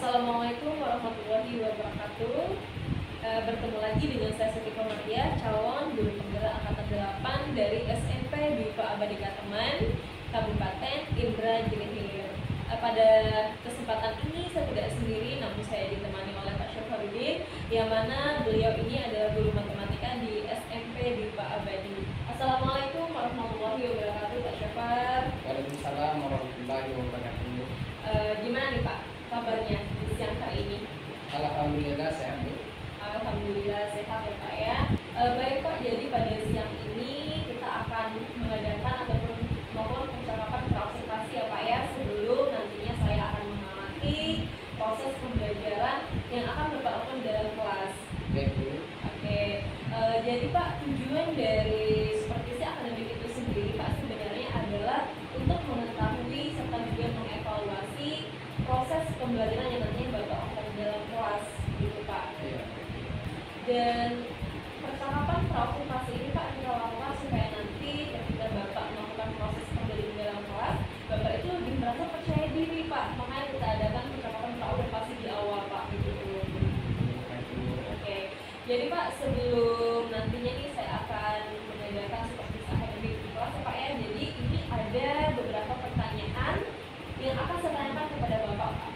Assalamualaikum warahmatullahi wabarakatuh. Bertemu lagi dengan saya Siti Komaria, calon guru penggerak angkatan 8 dari SMP Dipa Abadika Teman, Kabupaten Indrajaya Hilir. Pada kesempatan ini saya tidak sendiri, namun saya ditemani oleh Pak Syafarudin, yang mana beliau ini adalah guru matematika di SMP Dipa Abadi. Assalamualaikum warahmatullahi wabarakatuh, Pak Syafar. Waalaikumsalam warahmatullahi wabarakatuh. Gimana nih Pak kabarnya di siang hari ini? Alhamdulillah sehat, Bu. Alhamdulillah sehat ya Pak ya. Baik Pak, jadi pada siang ini kita akan mengadakan ataupun melakukan percakapan praobservasi ya Pak ya, sebelum nantinya saya akan mengamati proses pembelajaran yang akan Bapak lakukan dalam kelas. Baik, Bu. Oke, jadi Pak, tujuan dari supervisi akademik itu sendiri Pak sebenarnya adalah untuk mengetahui serta juga mengevaluasi proses pembelajaran yang nantinya Bapak lakukan dalam kelas gitu Pak. Iya. Dan percakapan praobservasi ini Pak kita lakukan supaya nanti ketika Bapak melakukan proses pembelajaran dalam kelas, Bapak itu lebih merasa percaya diri Pak. Makanya kita adakan percakapan praobservasi di awal Pak gitu. Oke, jadi Pak sebelum nantinya nih saya akan mengadakan supervisi akademik di kelas ya Pak ya. Jadi ini ada beberapa pertanyaan yang akan saya tanyakan kepada Bapak Pak.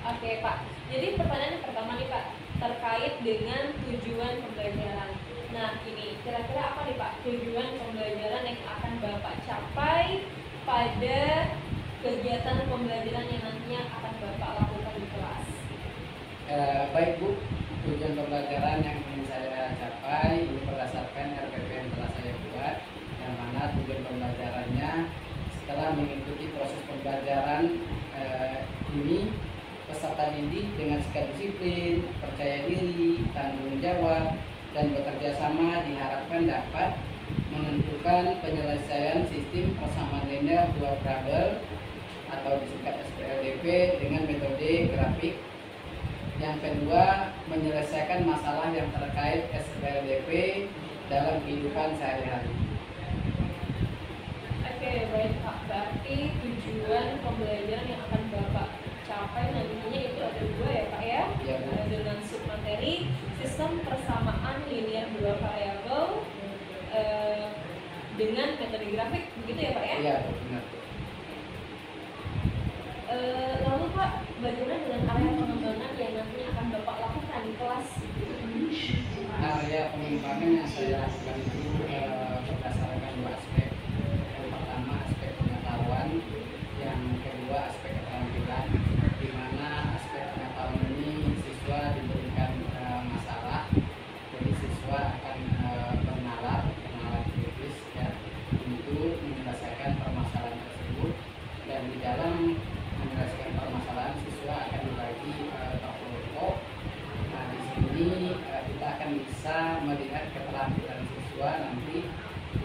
Oke Pak, jadi pertanyaan yang pertama nih Pak, terkait dengan tujuan pembelajaran. Nah ini, kira-kira apa nih Pak tujuan pembelajaran yang akan Bapak capai pada kegiatan pembelajaran yang nantinya akan Bapak lakukan di kelas? Baik, Bu. Tujuan pembelajaran yang ingin saya capai ini berdasarkan RPP yang telah saya buat, yang mana tujuan pembelajarannya setelah mengikuti proses pembelajaran ini, peserta didik dengan sikap disiplin, percaya diri, tanggung jawab, dan bekerja sama diharapkan dapat menentukan penyelesaian sistem persamaan linear dua variabel atau disingkat SPLDP dengan metode grafik. Yang kedua, menyelesaikan masalah yang terkait SPLDP dalam kehidupan sehari-hari. Oke, baik Pak. Berarti tujuan pembelajaran yang akan Bapak capai nantinya itu ada dua ya Pak ya? Iya, Bu. Dengan submateri sistem persamaan linear dua variabel dengan metode grafik, begitu ya Pak ya? Iya, benar. Lalu Pak, bagaimana dengan area pengembangan yang nantinya akan Bapak lakukan di kelas? Area pengembangan yang saya lakukan itu berdasarkan dua aspek. Yang pertama aspek pengetahuan, yang kedua aspek keterampilan. Di mana aspek pengetahuan ini siswa diberikan masalah, jadi siswa akan bernalar kritis ya, untuk menyelesaikan permasalahan tersebut. Dan di dalam menyelesaikan permasalahan siswa akan dibagi per kelompok. Nah di sini kita akan bisa melihat keterampilan siswa nanti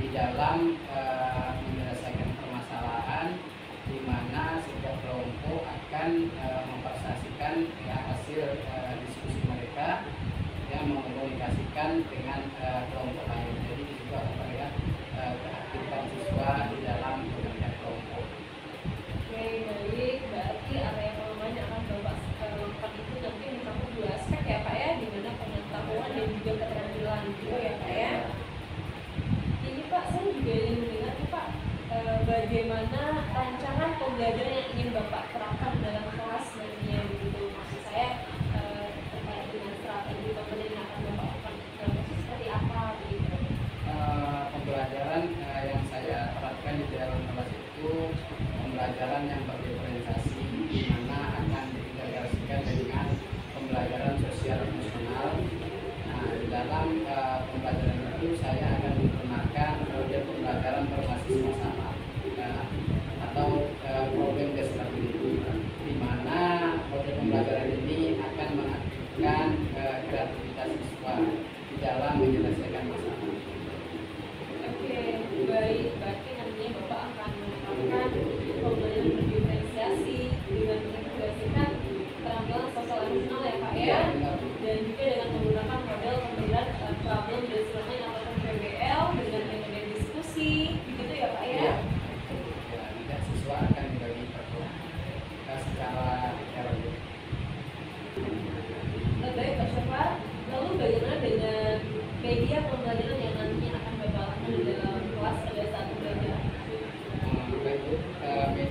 di dalam menyelesaikan permasalahan, di mana setiap kelompok akan mempresentasikan ya, hasil diskusi mereka yang mengkomunikasikan dengan kelompok lain. Jadi di situ akan terlihat keaktifan siswa di dalam bekerja kelompok. Oke, baik. Berarti area pengembangan yang akan Bapak lakukan itu nanti mencakup dua aspek ya Pak ya, di mana pengetahuan dan juga keterampilan gitu ya Pak ya. Ini Pak, saya juga ingin mendengar nih Pak, bagaimana rancangan pembelajaran yang ingin Bapak terapkan dalam kelas nantinya begitu. Maksud saya terkait dengan strategi pembelajaran yang akan Bapak lakukan dalam kelas seperti apa begitu. Pembelajaran yang saya terapkan di dalam kelas itu pembelajaran yang berdiferensiasi, di mana akan diintegrasikan dengan pembelajaran sosial emosional. Nah, di dalam pembelajaran itu saya akan menggunakan model pembelajaran berbasis masalah atau problem based learning, di mana model pembelajaran ini akan mengaktifkan kreativitas siswa di dalam menyelesaikan masalah. Oke, baik. Berarti nantinya Bapak akan menerapkan pembelajaran berdiferensiasi dengan mengintegrasikan keterampilan sosial emosional ya Pak ya, dan juga dengan menggunakan model pembelajaran problem based learning atau PBL dengan metode diskusi, begitu ya Pak ya.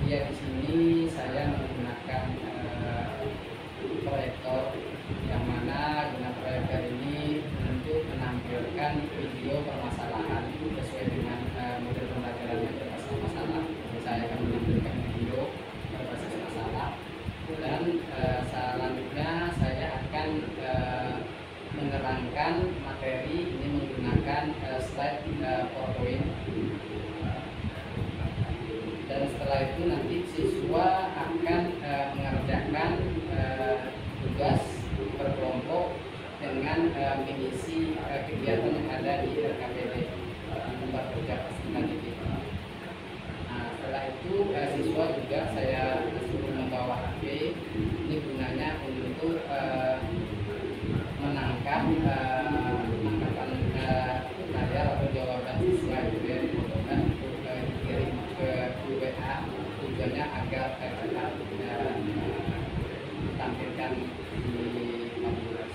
Ya, di sini saya menggunakan proyektor, yang mana guna proyektor ini untuk menampilkan video permasalahan sesuai dengan model pembelajaran yang berbasis masalah. Saya akan menampilkan video berbasis masalah, dan selanjutnya saya akan menerangkan materi ini menggunakan slide PowerPoint. Dan setelah itu nanti siswa akan mengerjakan tugas berkelompok dengan mengisi kegiatan yang ada di RKPD, tempat kerja pasangan didik. Nah, setelah itu siswa juga saya suruh membawa HP. Ini gunanya untuk menangkap tangkapan layar atau jawaban siswa itu ya, difotokan untuk dikirim ke WA, tujuannya agar dapat ditampilkan di Mabulas.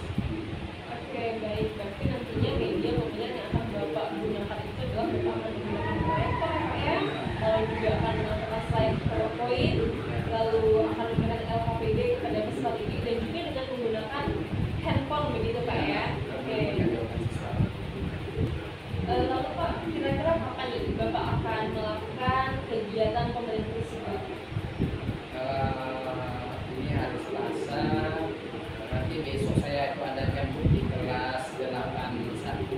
Oke, baik. Berarti nantinya media yang akan Bapak gunakan itu adalah Bapak akan menggunakan proyektor ya Pak ya, lalu juga akan menggunakan slide PowerPoint, lalu akan menggunakan LKPD kepada peserta didik, dan juga dengan menggunakan handphone begitu Pak ya. Oke. Lalu Pak, kira-kira kapan nih Bapak akan melakukan kegiatan pemerintah tersebut? Ini hari Selasa, berarti besok saya itu ada jam di kelas 81,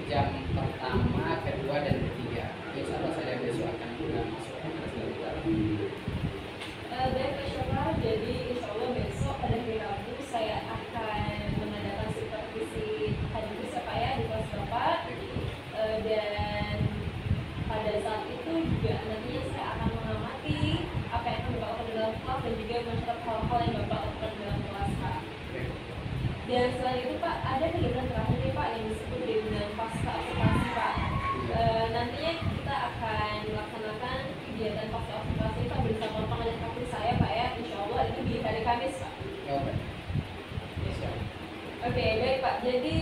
jam pertama, kedua, dan ketiga. Insya Allah saya besok akan masuk ke kelas 81. Baik Pak Syafar, jadi insya Allah besok pada hari Rabu saya akan mengadakan supervisi hadis ya Pak ya di kelas Bapak, dan pada saat itu juga nantinya saya akan mengamati apa yang akan Bapak lakukan dalam kelas dan juga mencatat hal-hal yang Bapak lakukan dalam kelas Pak. Dan selain itu Pak, ada kegiatan terakhir nih Pak yang disebut dengan pasca observasi Pak. Nantinya kita akan melaksanakan kegiatan pasca observasi Pak bersama pengajar praktik saya Pak ya, insya Allah itu di hari Kamis Pak. Oke, baik Pak. Jadi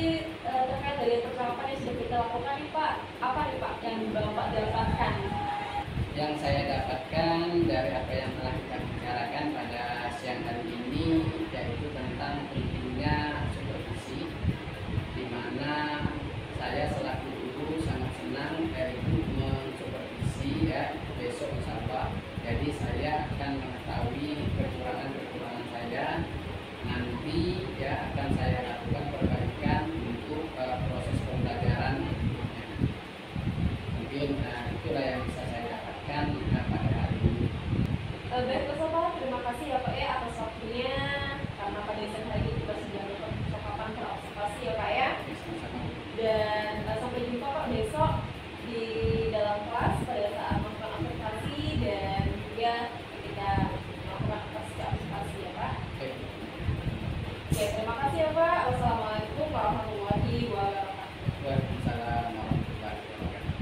terkait dari percakapan yang sudah kita lakukan nih Pak, apa nih Pak yang Bapak dapatkan? Yang saya dapatkan dari apa yang telah kita bicarakan pada siang hari ini, yaitu tentang pentingnya supervisi, di mana saya selaku guru sangat senang itu mensupervisi ya besok insya Allah. Jadi saya akan mengetahui kekurangan-kekurangan saya, nanti ya akan saya lakukan perbaikan untuk proses pembelajaran. Mungkin itulah yang bisa saya dapatkan pada hari ini. Baik Pak, terima kasih ya Pak ya atas waktunya, karena pada siang hari ini kita sudah melakukan percakapan terobservasi ya Pak ya. Dan sampai jumpa Pak besok di dalam kelas pada saat melakukan observasi dan juga ketika melakukan observasi ya Pak. Oke, terima kasih ya Pak. Wassalamualaikum warahmatullahi wabarakatuh. Waalaikumsalam warahmatullahi wabarakatuh.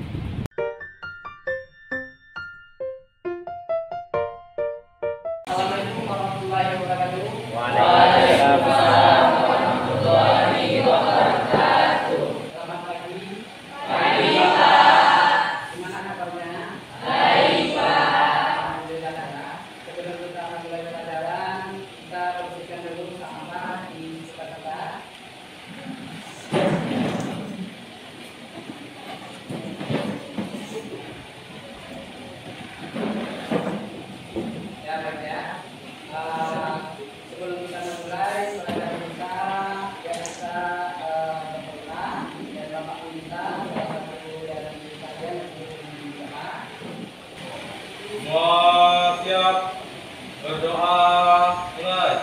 Assalamualaikum warahmatullahi wabarakatuh. Waalaikumsalam warahmatullahi wabarakatuh. Selamat pagi. Pagi Pak. Gimana kabarnya? Baik Pak. Alhamdulillah ya. Sebelum kita mulai pelajaran, kita bersihkan dulu sampah di sekitar kita. Ya, baik ya. Sebelum kita mulai pelajaran kita, ya kita berdoa dan Bapak minta salah satu dari kalian yang berdoa. Semua siap berdoa, mulai.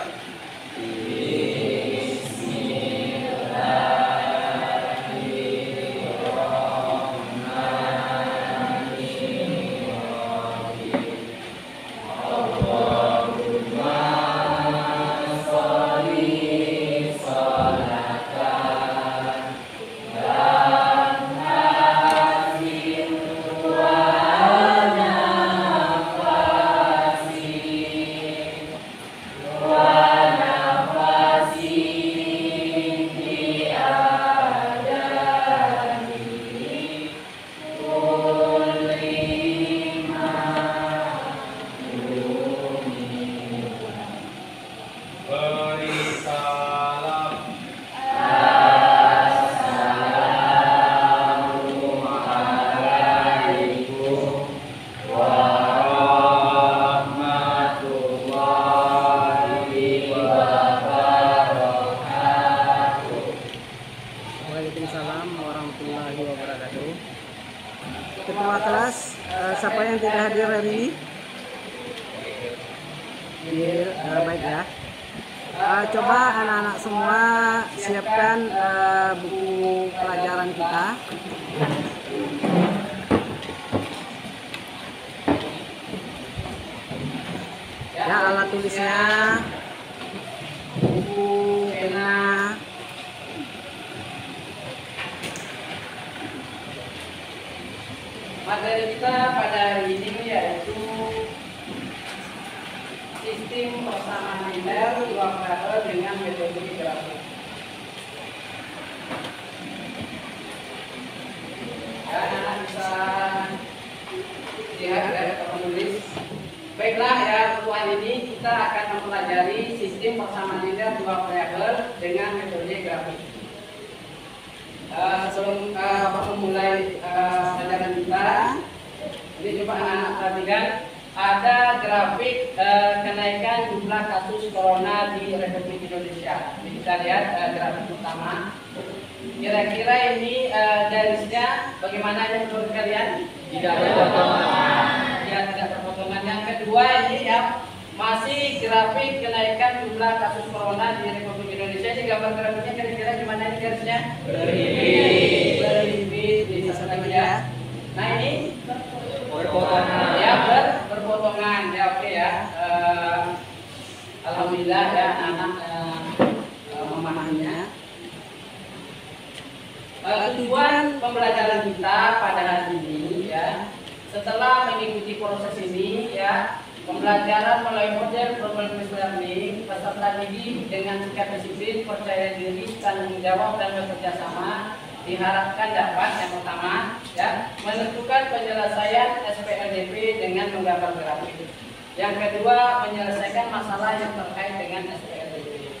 Kepala kelas, siapa yang tidak hadir hari ini? Baik ya. Coba anak-anak semua siapkan buku pelajaran kita. Ya, alat tulisnya, buku, pena. Materi kita pada hari ini yaitu sistem persamaan linear dua variabel dengan metode grafik. Anak bisa lihat ya penulis. Baiklah ya, untuk hari ini kita akan mempelajari sistem persamaan linear dua variabel dengan metode grafik. Sebelum memulai pelajaran kita, ini coba anak-anak perhatikan, ada grafik kenaikan jumlah kasus corona di Republik Indonesia. Ini kita lihat grafik utama. Kira-kira ini garisnya bagaimana ya menurut kalian? Tidak ada potongan. Ya, tidak terpotongan. Yang kedua ini ya masih grafik kenaikan jumlah kasus corona di Republik Indonesia. Ini gambar grafiknya kira-kira gimana ini garisnya? Berlimpit. Ini satu lagi ya. Nah ini berpotongan. Ya berpotongan. Ya oke ya. Alhamdulillah ya anak memahaminya. Tujuan pembelajaran kita pada hari ini ya, setelah mengikuti proses ini ya, pembelajaran melalui model problem based learning, peserta didik dengan sikap disiplin, percaya diri, tanggung jawab dan bekerja sama diharapkan dapat yang pertama ya, menentukan penyelesaian SPLDP dengan menggambar grafik. Yang kedua, menyelesaikan masalah yang terkait dengan SPLDP.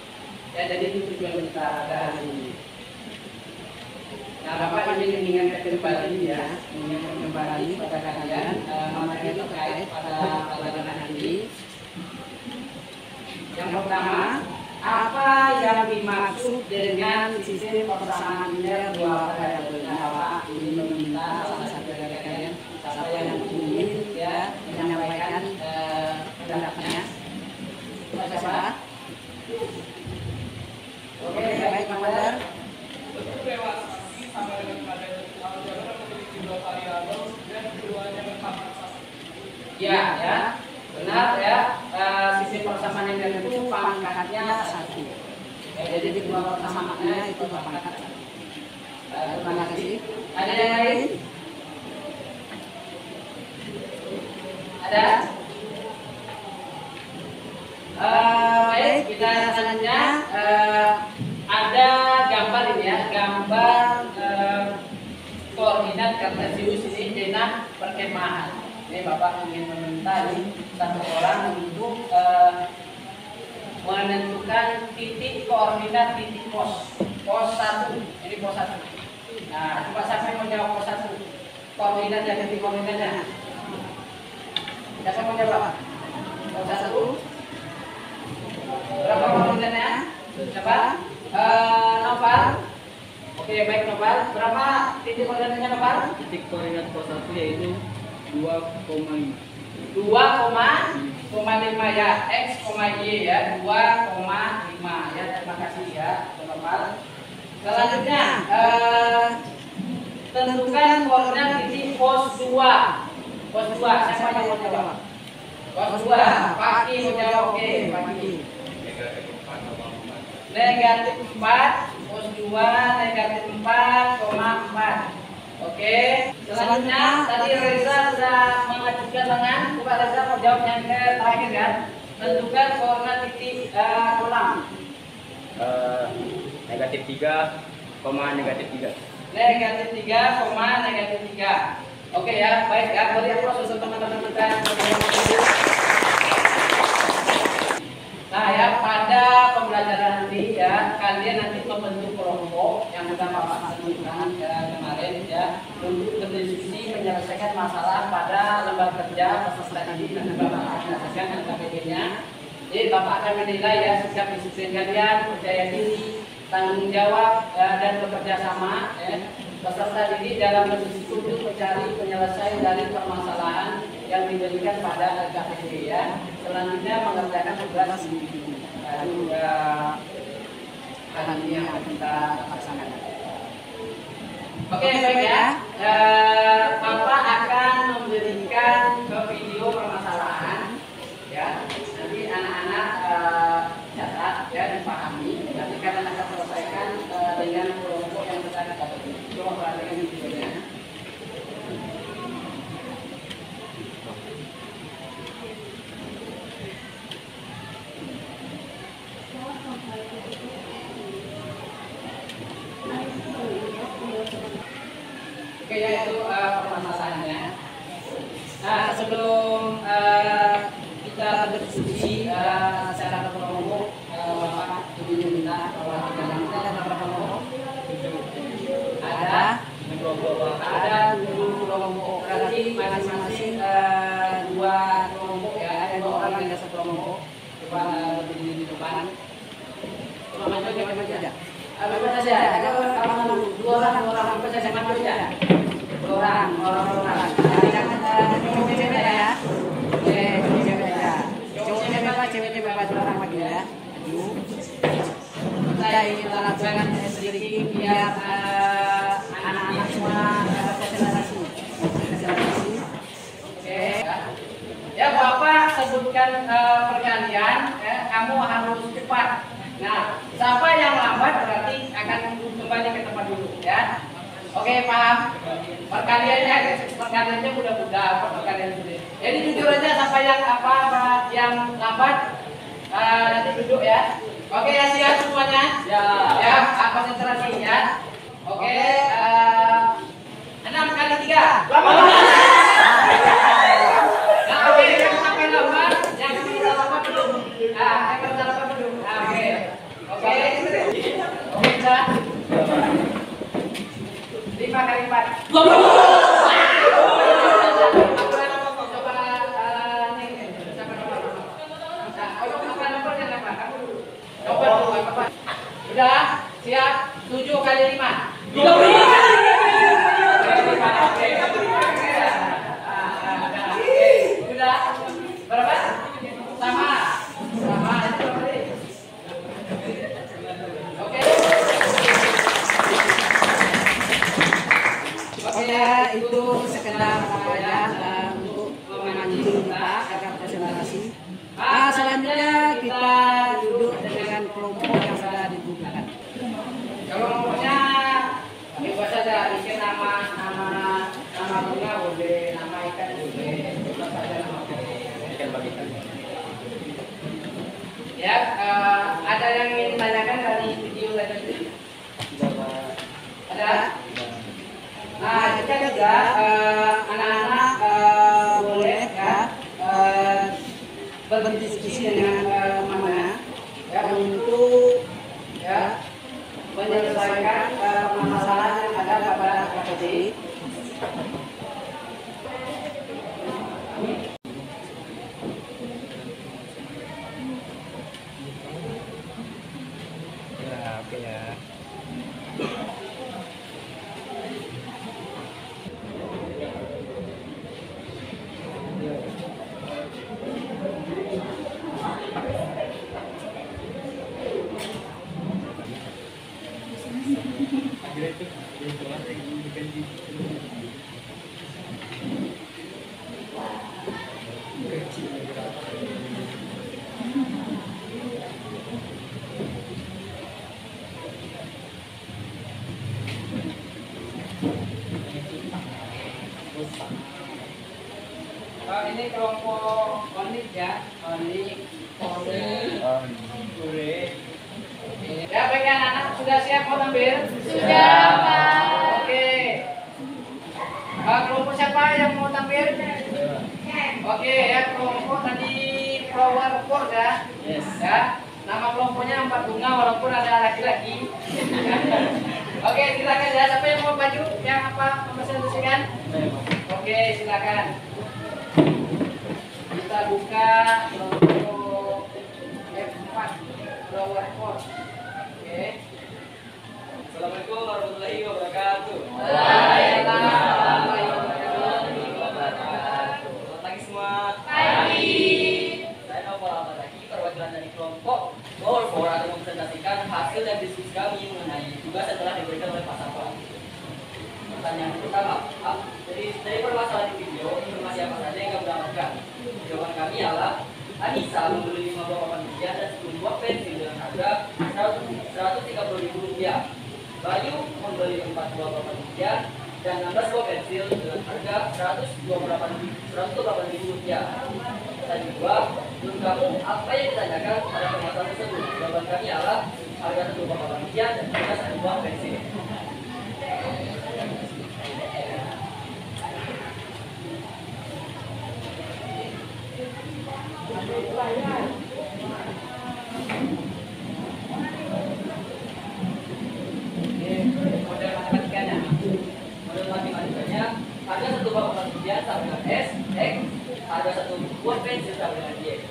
Ya, jadi itu tujuan kita pada hari ini. Nah, Bapak ingin mengingatkan kembali ya, mengingatkan kembali pada kalian materi terkait pada pelajaran hari ini. Yang pertama, apa yang dimaksud dengan sistem persamaan linear dua variabel? Bapak ingin meminta salah satu dari kalian, siapa yang ingin ya menyampaikan pendapatnya? Siapa? Oke, baik, Komandan. Ya, ya, benar ya. Sistem persamaan linear itu pangkatnya satu. Jadi dua persamaannya itu berpangkat satu. Terima kasih. Ada yang lain? Ada? Baik, kita selanjutnya ada gambar ini ya, gambar koordinat kartesius ini denah perkemahan. Ini Bapak ingin meminta nih satu orang untuk menentukan titik koordinat titik pos 1. Ini pos 1. Nah, coba siapa yang mau jawab pos 1? Koordinat dan titik koordinatnya. Siapa mau jawab? Pos 1. Berapa koordinatnya? Coba. Noval. Oke, baik Noval. Berapa titik koordinatnya Noval? Titik koordinat pos 1 yaitu 2,5 ya, X, Y ya, 2,5 ya. Terima kasih ya, Noval. Selanjutnya tentukan koordinat titik pos 2. Pos 2, siapa yang mau jawab? Pos 2, Paki mau jawab. Oke, Paki. Negatif 4, pos 2 negatif 4,4. Oke, selanjutnya tadi Reza sudah mengajukan tangan. Coba Reza mau jawab yang terakhir ya. Tentukan koordinat titik kolam. Negatif 3, negatif 3. Negatif 3, negatif 3. Oke ya, baik ya. Beri aplaus untuk teman-teman kita. Nah ya, pada pembelajaran ini ya, kalian nanti membentuk kelompok yang sudah Bapak sebutkan kemarin ya, untuk berdiskusi menyelesaikan masalah pada lembar kerja peserta didik dan Bapak akan menyelesaikan LKPD-nya. Jadi Bapak akan menilai ya sikap disiplin kalian, percaya diri, tanggung jawab dan bekerja sama ya. peserta didik dalam berdiskusi untuk mencari penyelesaian dari permasalahan yang diberikan pada LKPD ya. Selanjutnya mengerjakan tugas individu. Bahan ini yang akan kita laksanakan. Oke, baik ya. Bapak akan memberikan video permasalahan ya. Nanti anak-anak catat ya, dipahami. Nanti kalian akan selesaikan dengan kelompok yang berada di coba perhatikan videonya. Oke ya, itu permasalahannya. Nah, sebelum kita berdiskusi secara kelompok, Bapak ingin minta bahwa kita ada berapa kelompok? Ada 7 kelompok. Berarti masing-masing 2 kelompok ya, ada 2 orang yang satu kelompok. Coba berdiri di depan. Coba maju aja. Bebas saja. Kalau 2 orang bebas saja, maju aja. 2 orang. Jangan cewek-cewek ya. Oke, cewek aja. Cowoknya bebas, ceweknya bebas, 2 orang maju ya. Maju. Kita ingin lakukan sedikit biar anak-anak semua konsentrasi. Oke. Ya, Bapak sebutkan pergantian. Kamu harus cepat. Nah, siapa yang lambat berarti akan kembali ke tempat dulu ya. Oke, paham? Perkaliannya mudah-mudah perkalian sudah. Jadi jujur aja siapa yang lambat nanti duduk ya. Oke, ya siap semuanya? Ya, konsentrasi ya. Oke, 6 kali 3. Nah, oke, yang sampai lambat, yang tidak lambat dulu. Nah, yang tidak lambat dulu. Oke, bisa. 5 kali 4. Udah, siap. 7 kali 5. Udah. Berapa? Sama. Oke, itu sekedar untuk memancing kita agar konsentrasi. Selanjutnya kita duduk dengan kelompok yang sudah ditentukan. Kelompoknya bebas saja, bikin nama bunga boleh, nama ikan boleh, bebas saja nama ikan bagikan. Ya, ada yang ingin ditanyakan dari video tadi? Ada? Nah, kita juga anak-anak boleh ya berdiskusi dengan mana ya untuk ya menyelesaikan permasalahan yang ada pada KPD. Ya, oke ya. Ini kelompok onik ya, onik, kure. Ya, baik anak-anak sudah siap mau tampil? Sudah, Pak. Oke. Kelompok siapa yang mau tampil? Oke ya, kelompok tadi flower pot ya. Yes. Ya. Nama kelompoknya 4 bunga walaupun ada laki-laki. Oke, silakan ya. Siapa yang mau baju? Yang apa? Mempresentasikan? Oke, silakan. Kita buka kelompok F4 flower pot. Oke. Assalamualaikum. Assalamualaikum warahmatullahi wabarakatuh. Waalaikumsalam warahmatullahi wabarakatuh. Selamat pagi semua. Pagi. Saya Novel Abadaki, perwakilan dari kelompok Power for akan mempresentasikan hasil dan diskusi kami mengenai tugas yang telah diberikan oleh Pak Sapam. Pertanyaan pertama, dari permasalahan di video, informasi apa saja yang kamu dapatkan? Jawaban kami adalah Anissa membeli 5 buah papan ujian dan 10 buah pensil dengan harga Rp130.000. Bayu membeli 4 buah papan ujian dan 16 buah pensil dengan harga Rp128.000. Tadi dua, menurut kamu apa yang ditanyakan pada permasalahan tersebut? Jawaban kami adalah harga 1 buah papan ujian dan harga 1 buah pensil. Model matematikanya. Model matematikanya harga 1 buah papan ujian sama dengan S, X, harga 1 buah pensil sama dengan Y.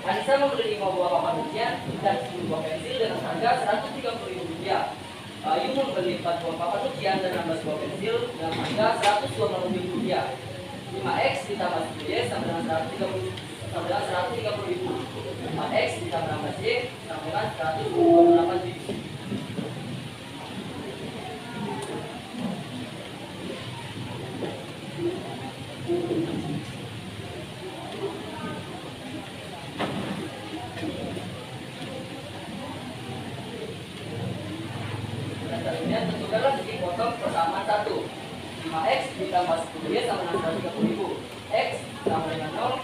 Anissa membeli 5 buah papan ujian dan 10 buah pensil dengan harga Rp130.000. Bayu membeli 4 buah papan ujian dan 16 buah pensil dengan harga Rp120.000. 5X ditambah 10Y sama dengan 130.000. 4X ditambah 16Y sama dengan 128.000. Selanjutnya tentukanlah titik potong persamaan 1. 5X ditambah 10Y sama dengan 130.000. X sama dengan 0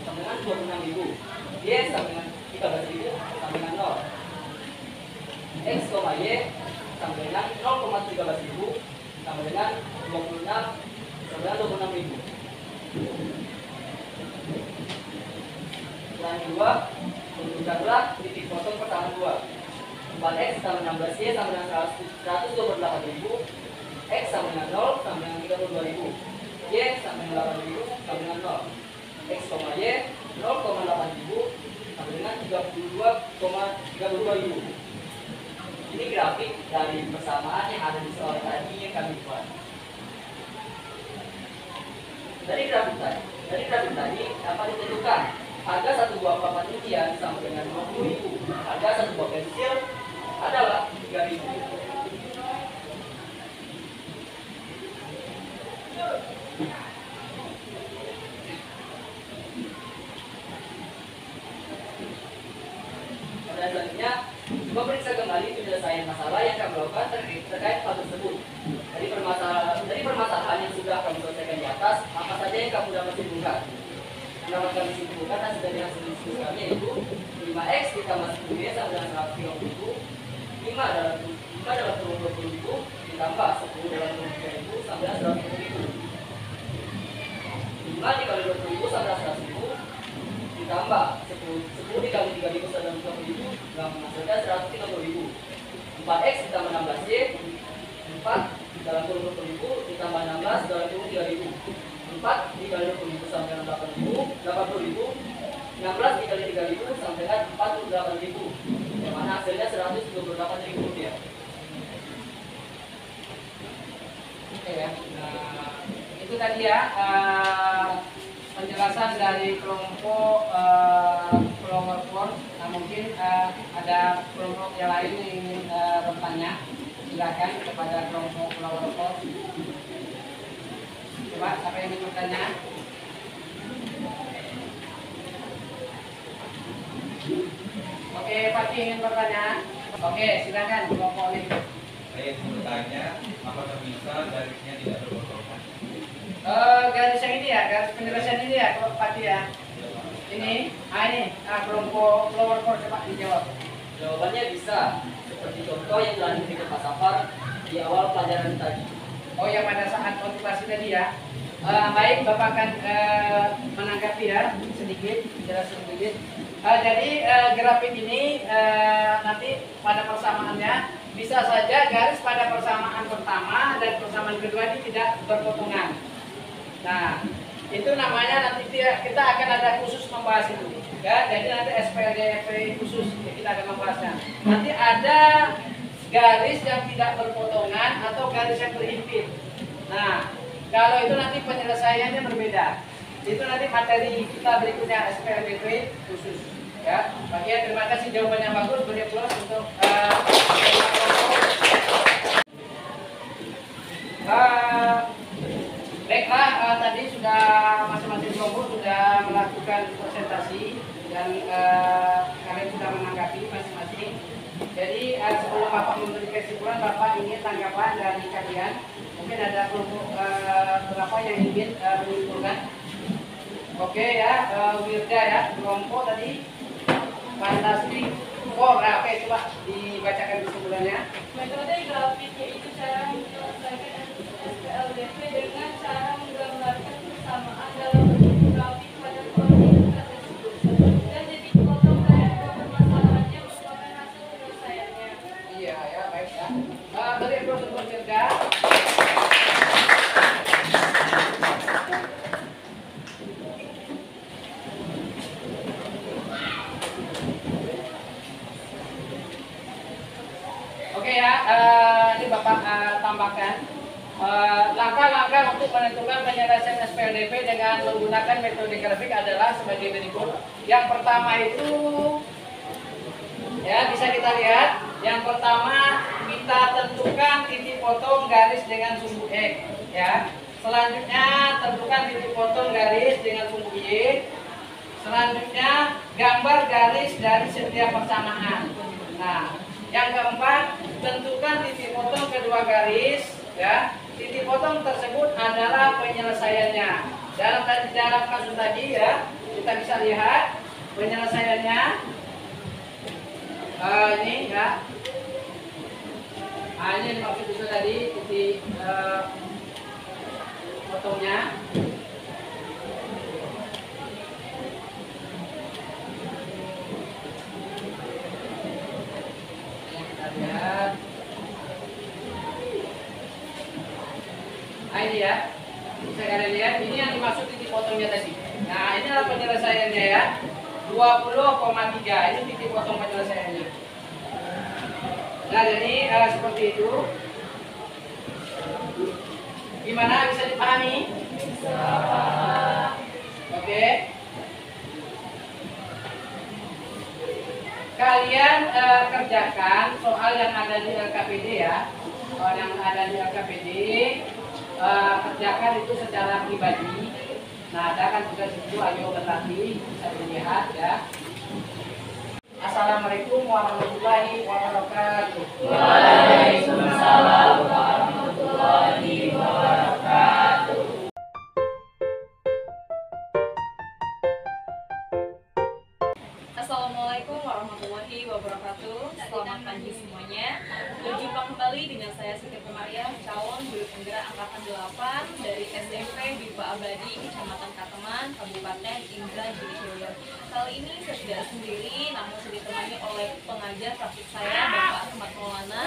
sama dengan 26.000. Y sama dengan 13.000 sama dengan 0. X, Y sama dengan 0,13.000 sama dengan 26 sama dengan 26.000. Selanjutnya tentukanlah titik potong persamaan 2. 4X sama 16Y sama dengan 128.000. X sama dengan 0 sama dengan 32.000. Y sama dengan 8.000 sama dengan 0. X, Y 0,8.000 sama dengan 32,32.000. Ini grafik dari persamaan yang ada di soal tadi yang kami buat. Dari grafik tadi dapat ditentukan harga 1 buah papan ujian sama dengan 20.000. Harga 1 buah pensil adalah 3.000. Pada selanjutnya, coba periksa kembali penyelesaian masalah yang kami lakukan terkait hal tersebut. Dari permasalahan yang sudah kami selesaikan di atas, apa saja yang kamu dapat simpulkan? Dapat kami simpulkan hasil dari hasil diskusi kami yaitu 5X ditambah 10Y sama dengan 130.000. 5 dalam kurung 20.000 ditambah 10 dalam kurung 3.000 sama dengan 110.000. 5 dikali 20.000 sama dengan 100.000 ditambah 10 dikali 3.000 sama dengan 20.000 yang menghasilkan 130.000. 4X ditambah 16Y 4 dalam kurung 20.000 ditambah 16 dalam kurung 3.000. 4 dikali 20.000 sama dengan 80.000. 16 dikali 3.000 sama dengan 48.000. Yang mana hasilnya Rp128.000. Oke ya. Nah, itu tadi ya penjelasan dari kelompok Flower Force. Nah, mungkin ada kelompok yang lain yang ingin bertanya. Silakan kepada kelompok Flower Force. Coba siapa yang ingin bertanya? Oke, Pak ingin bertanya. Oke, silakan kelompok ini. Saya ingin bertanya, apakah bisa garisnya tidak berbotolkan? Garis yang ini ya, garis penjelasan ini ya, Pak Pati ya. Ini, kelompok Flower Force, coba dijawab. Jawabannya bisa, seperti contoh yang telah diberikan Pak Safar di awal pelajaran tadi. Oh, yang pada saat motivasi tadi ya. Baik, Bapak akan menanggapi ya sedikit, jelasin sedikit. Jadi grafik ini nanti pada persamaannya bisa saja garis pada persamaan pertama dan persamaan kedua ini tidak berpotongan. Nah, itu namanya nanti kita akan ada khusus membahas itu. Ya, jadi nanti SPLDFP khusus kita akan membahasnya. Nanti ada garis yang tidak berpotongan atau garis yang berhimpit. Nah, kalau itu nanti penyelesaiannya berbeda. Itu nanti materi kita berikutnya SPLDP khusus. Ya, Pak Kiai, terima kasih jawabannya bagus. Beri plus untuk baiklah, tadi sudah masing-masing kelompok sudah melakukan presentasi dan kalian sudah menanggapi masing-masing. Jadi sebelum Bapak memberi kesimpulan, Bapak ingin tanggapan dari kalian. Mungkin ada kelompok berapa yang ingin menyimpulkan? Oke ya, Wirda ya, kelompok tadi Fantastik. Oke, coba dibacakan kesimpulannya. Metode grafik yaitu cara menyelesaikan SPLDP dengan cara menggambarkan persamaan dalam bentuk grafik pada koordinat tersebut. Dan titik potong dari dua permasalahannya merupakan hasil penyelesaiannya. Iya ya, baik ya. Beri plus untuk Wirda. Oke ya, ini Bapak tambahkan langkah-langkah untuk menentukan penyelesaian SPLDP dengan menggunakan metode grafik adalah sebagai berikut. Yang pertama itu, ya bisa kita lihat. Yang pertama kita tentukan titik potong garis dengan sumbu X, ya. Selanjutnya tentukan titik potong garis dengan sumbu Y. Selanjutnya gambar garis dari setiap persamaan. Nah, yang keempat, tentukan titik potong kedua garis, ya. Titik potong tersebut adalah penyelesaiannya. Dalam kasus tadi ya, kita bisa lihat penyelesaiannya. Ini ya. Ini maksud itu tadi titik potongnya. Lihat. Ini ya, bisa kalian lihat, ini yang dimaksud titik potongnya tadi. Nah, ini adalah penyelesaiannya ya, 20,3, ini titik potong penyelesaiannya. Nah, jadi seperti itu. Gimana, bisa dipahami? Bisa. Oke. Kalian kerjakan soal yang ada di LKPD ya. Soal yang ada di LKPD kerjakan itu secara pribadi. Nah, ada kan juga situ, ayo berlatih, bisa dilihat ya. Assalamualaikum warahmatullahi wabarakatuh. Waalaikumsalam warahmatullahi wabarakatuh. Assalamualaikum warahmatullahi wabarakatuh. Selamat pagi semuanya. Berjumpa kembali dengan saya Siti Pemariah, calon guru penggerak angkatan 8 dari SMP BIPA Abadi, Kecamatan Kateman, Kabupaten Indra Jaya. Kali ini saya tidak sendiri, namun saya ditemani oleh pengajar praktik saya, Bapak Ahmad Maulana,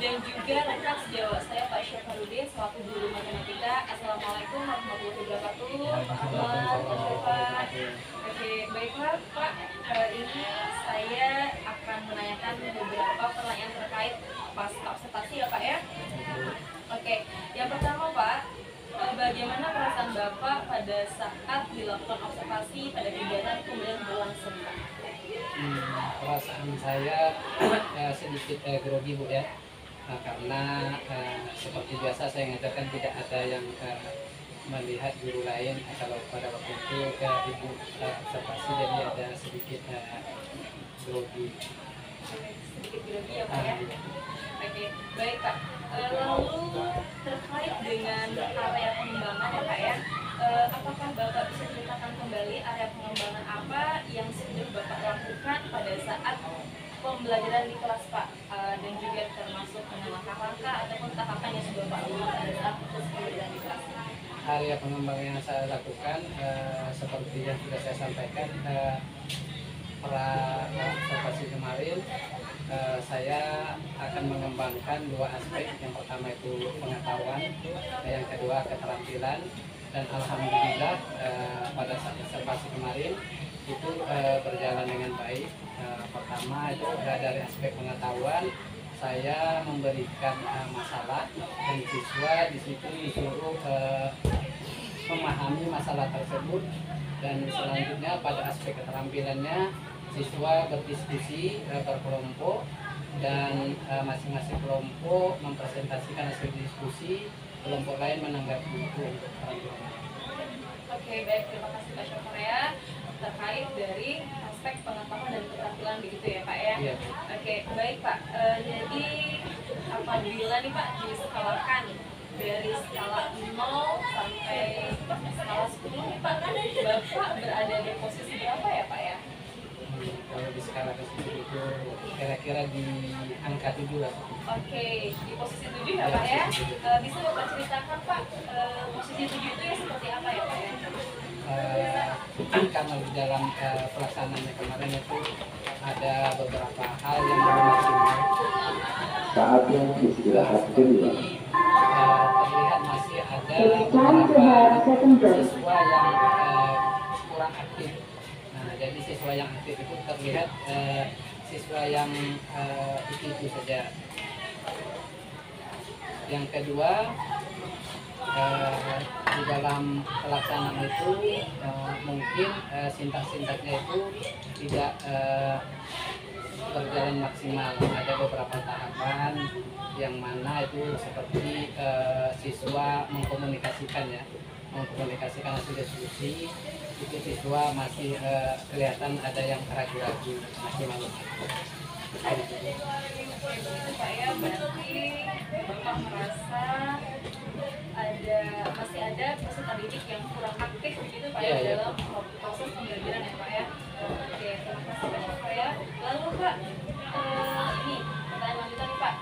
dan juga rekan sejawat saya, Pak Syafarudin, selaku guru matematika. Assalamualaikum warahmatullahi wabarakatuh. Pak Ahmad, Pak. Oke, baiklah Pak. Ini saya akan menanyakan beberapa pertanyaan terkait pasca observasi ya Pak ya. Oke, yang pertama Pak, bagaimana perasaan Bapak pada saat dilakukan observasi pada kegiatan kemudian berlangsung Pak? Perasaan saya sedikit grogi Bu ya, karena seperti biasa saya ngajarkan tidak ada yang melihat guru lain. Kalau pada waktu itu ibu observasi, jadi ada sedikit grogi. Sedikit grogi ya Pak ya. Oke, baik Pak. Lalu terkait dengan area pengembangan ya Pak ya, apakah Bapak bisa ceritakan kembali area pengembangan apa yang sudah Bapak lakukan pada saat pembelajaran di kelas Pak, dan juga termasuk dengan langkah-langkah ataupun tahapan yang sudah Bapak lakukan pada saat proses pembelajaran di kelas? Area pengembangan yang saya lakukan seperti yang sudah saya sampaikan pada observasi kemarin, saya akan mengembangkan dua aspek. Yang pertama itu pengetahuan, yang kedua keterampilan. Dan alhamdulillah pada saat observasi kemarin itu berjalan dengan baik. Pertama itu dari aspek pengetahuan, saya memberikan masalah dan siswa di situ disuruh memahami masalah tersebut, dan selanjutnya pada aspek keterampilannya siswa berdiskusi berkelompok, dan masing-masing kelompok mempresentasikan hasil diskusi, kelompok lain menanggapi itu untuk keterampilan. Oke, baik, terima kasih Pak Syafar ya, terkait dari aspek pengetahuan dan keterampilan begitu ya Pak ya. Iya. Oke, baik Pak. Jadi apabila nih Pak diskalakan dari skala 0 sampai skala 10 nih Pak, Bapak berada di posisi berapa ya Pak ya? Kalau di skala ke-10 itu kira-kira di angka 7 lah. Oke, di posisi 7 ya Pak ya. Bisa Bapak ceritakan Pak, posisi 7 itu ya seperti apa ya Pak ya? Karena di dalam pelaksanaannya kemarin itu ada beberapa hal yang belum maksimal. Saatnya istirahat kedua. Terlihat masih ada beberapa siswa yang kurang aktif. Nah, jadi siswa yang aktif itu terlihat siswa yang itu saja. Yang kedua, di dalam pelaksanaan itu mungkin sintak-sintaknya itu tidak berjalan maksimal. Ada beberapa tahapan yang mana itu seperti siswa mengkomunikasikan hasil diskusi, itu siswa masih kelihatan ada yang ragu-ragu, masih malu. Pak ya, berarti Bapak merasa masih ada peserta didik yang kurang aktif begitu Pak ya, dalam proses pembelajaran ya Pak ya. Oke, terima kasih banyak Pak ya. Lalu Pak, ini pertanyaan lanjutan nih Pak.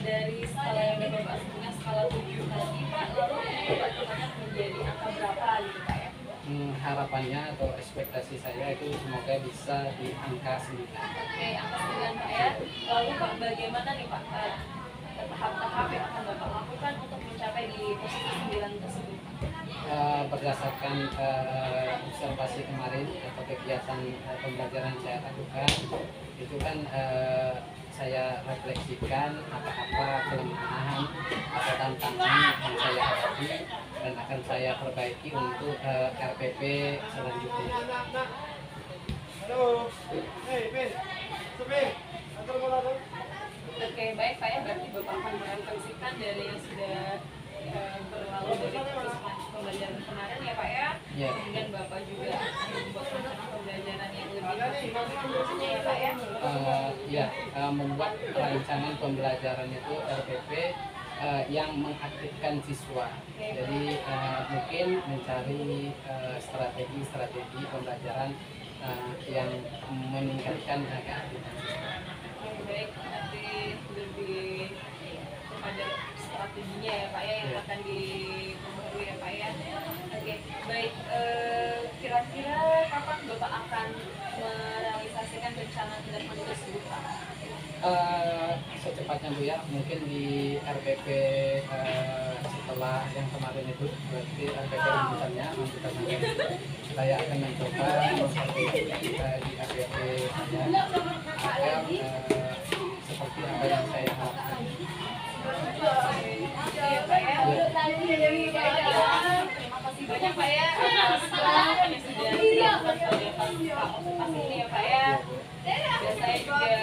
Dari skala yang Bapak sebutnya skala 7 tadi Pak, lalu ini Bapak turunkan menjadi angka berapa gitu Pak ya? Harapannya atau ekspektasi saya itu semoga bisa di angka 9. Oke, angka 9 Pak ya. Lalu Pak, bagaimana nih Pak tahap-tahap yang akan Bapak lakukan untuk mencapai di posisi 9 tersebut? Berdasarkan observasi kemarin atau kegiatan pembelajaran saya lakukan, itu kan saya refleksikan apa-apa kelemahan atau tantangan yang saya hadapi dan akan saya perbaiki untuk RPP selanjutnya. Oke, baik Pak ya, berarti Bapak akan merefleksikan dari yang sudah berlalu dari proses pembelajaran kemarin ya Pak ya. Ya. Kemudian Bapak juga akan membuat rencana pembelajaran yang lebih maksimal seterusnya ya Pak ya. Membuat rancangan pembelajaran itu RPP yang mengaktifkan siswa. Jadi mungkin mencari strategi pembelajaran yang meningkatkan keaktifan siswa. Oke, baik, nanti lebih kepada strateginya ya Pak ya yang akan diperbarui ya Pak ya. Oke, baik, kira-kira kapan Bapak akan merealisasikan rencana tindak lanjut tersebut Pak? Secepatnya Bu ya, mungkin di RPP setelah yang kemarin itu, berarti RPP lanjutannya saya akan mencoba memperbaiki di RPP saya agar seperti apa yang saya harapkan. Iya Pak ya. Terima kasih banyak Pak ya atas waktu yang sudah dilakukan pada Pak ini ya Pak ya. Dan saya juga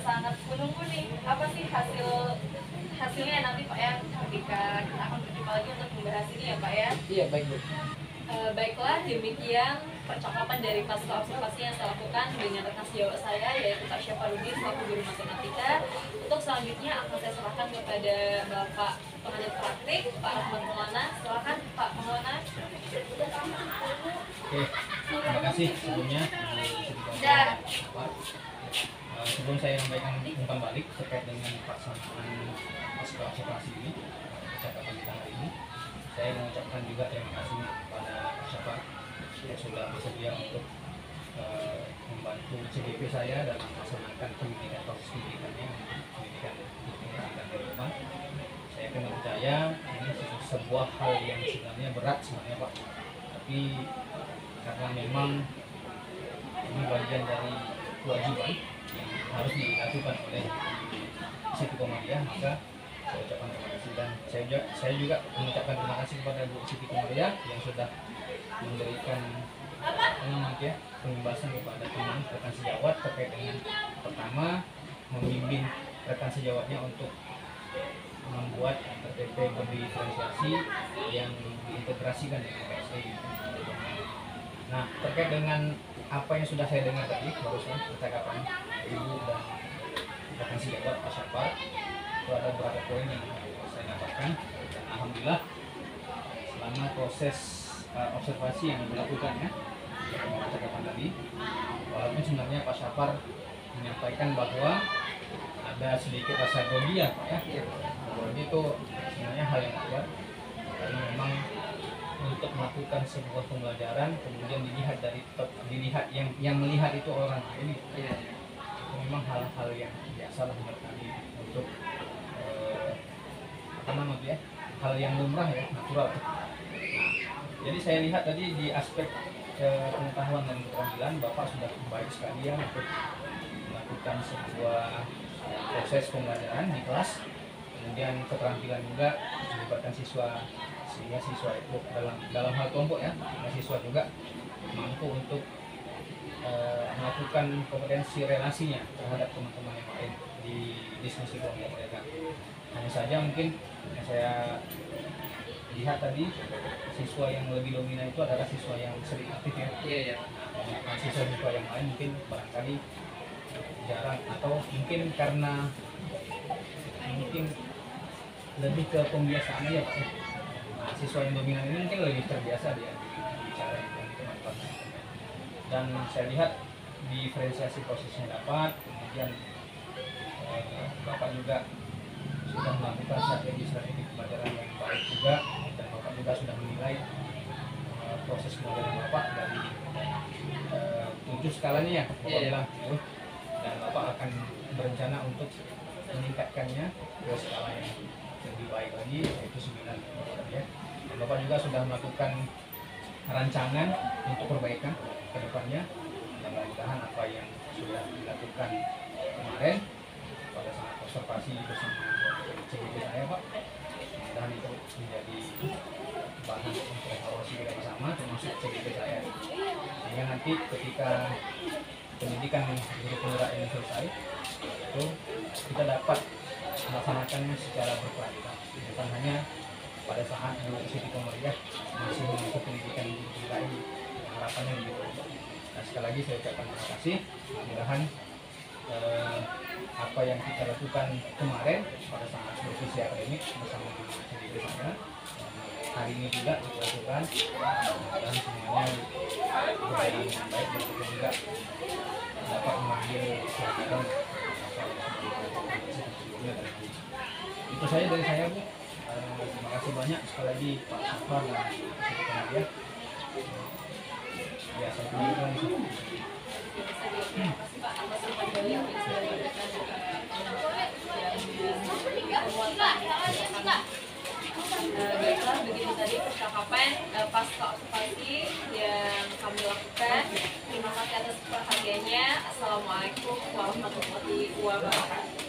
sangat menunggu nih apa sih hasilnya nanti Pak ya, ketika kita akan berjumpa lagi untuk membahas ini ya Pak ya. Iya, baik Bu. Baiklah, demikian percakapan dari pasca observasi yang saya lakukan dengan rekan sejawat saya yaitu Pak Syafarudin selaku guru matematika. Untuk selanjutnya akan saya serahkan kepada Bapak pengajar praktik Pak Rahmat Maulana. Silakan Pak Maulana. Oke, terima kasih sebelumnya. Sebelum saya menyampaikan umpan balik terkait dengan pelaksanaan pasca observasi ini, percakapan kita hari ini, saya mengucapkan juga terima kasih kepada Pak Syafar yang sudah bersedia untuk membantu CGP saya dalam melaksanakan pendidikan proses pendidikannya, pendidikan di depan. Saya akan percaya ini sebuah hal yang sebenarnya berat sebenarnya Pak, tapi karena memang ini bagian dari kewajiban yang harus dilakukan oleh Siti Komariah, maka saya ucapkan terima kasih. Dan saya juga mengucapkan terima kasih kepada Bu Siti Komariah yang sudah memberikan pembebasan kepada teman rekan sejawat terkait dengan pertama membimbing rekan sejawatnya untuk membuat RTP berdiferensiasi yang diintegrasikan dengan PSE. Nah, terkait dengan apa yang sudah saya dengar tadi barusan percakapan Ibu dan rekan sejawat Pak Syafar, itu ada beberapa poin yang saya dapatkan. Alhamdulillah selama proses observasi yang dilakukan ya percakapan tadi, walaupun sebenarnya Pak Syafar menyampaikan bahwa ada sedikit rasa grogi ya Pak ya. Grogi itu sebenarnya hal yang wajar karena memang untuk melakukan sebuah pembelajaran kemudian dilihat yang melihat itu orang lain itu memang hal-hal yang biasa lah menurut kami untuk hal yang lumrah ya, natural. Nah, jadi saya lihat tadi di aspek pengetahuan dan keterampilan Bapak sudah baik sekali ya untuk melakukan sebuah proses pembelajaran di kelas, kemudian keterampilan juga melibatkan siswa sehingga siswa itu dalam hal kelompok ya, siswa juga mampu untuk melakukan kompetensi relasinya terhadap teman-teman yang lain di diskusi kelompok mereka. Hanya saja mungkin yang saya lihat tadi siswa yang lebih dominan itu adalah siswa yang sering aktif ya. Nah, siswa-siswa yang lain mungkin barangkali jarang atau mungkin karena lebih ke pembiasaan aja Pak. Nah, siswa yang dominan ini mungkin lebih terbiasa dia bicara dengan teman-teman. Dan saya lihat diferensiasi prosesnya dapat, kemudian Bapak juga sudah melakukan strategi pembelajaran yang baik juga, dan Bapak juga sudah menilai proses pembelajaran Bapak dari 7 skalanya ya, Bapak bilang dan Bapak akan berencana untuk meningkatkannya ke skala yang lebih baik lagi, yaitu 9 ya. Dan Bapak juga sudah melakukan rancangan untuk perbaikan ke depannya, dan mudah-mudahan apa yang sudah dilakukan kemarin pada saat observasi bersama CGP saya Pak, mudah-mudahan itu menjadi bahan untuk evaluasi kita bersama termasuk CGP saya, sehingga nanti ketika pendidikan guru penggerak ini selesai itu kita dapat melaksanakannya secara berkualitas, bukan hanya pada saat Bu Siti Komariah masih mengikuti pendidikan guru penggerak ini. Harapannya begitu. Nah, sekali lagi saya ucapkan terima kasih. Mudah-mudahan apa yang kita lakukan kemarin pada saat diskusi akademik bersama CGP saya hari ini juga kita lakukan, dan semuanya berjalan dengan baik, dan kita juga dapat mengambil pelajaran itu saja dari saya Bu. Terima kasih banyak sekali lagi Pak Syafar dan Siti Komariah. Ya, saya kembalikan di sini. Baiklah, begitu tadi percakapan pasca observasi yang kami lakukan. Terima kasih atas perhatiannya. Assalamualaikum warahmatullahi wabarakatuh.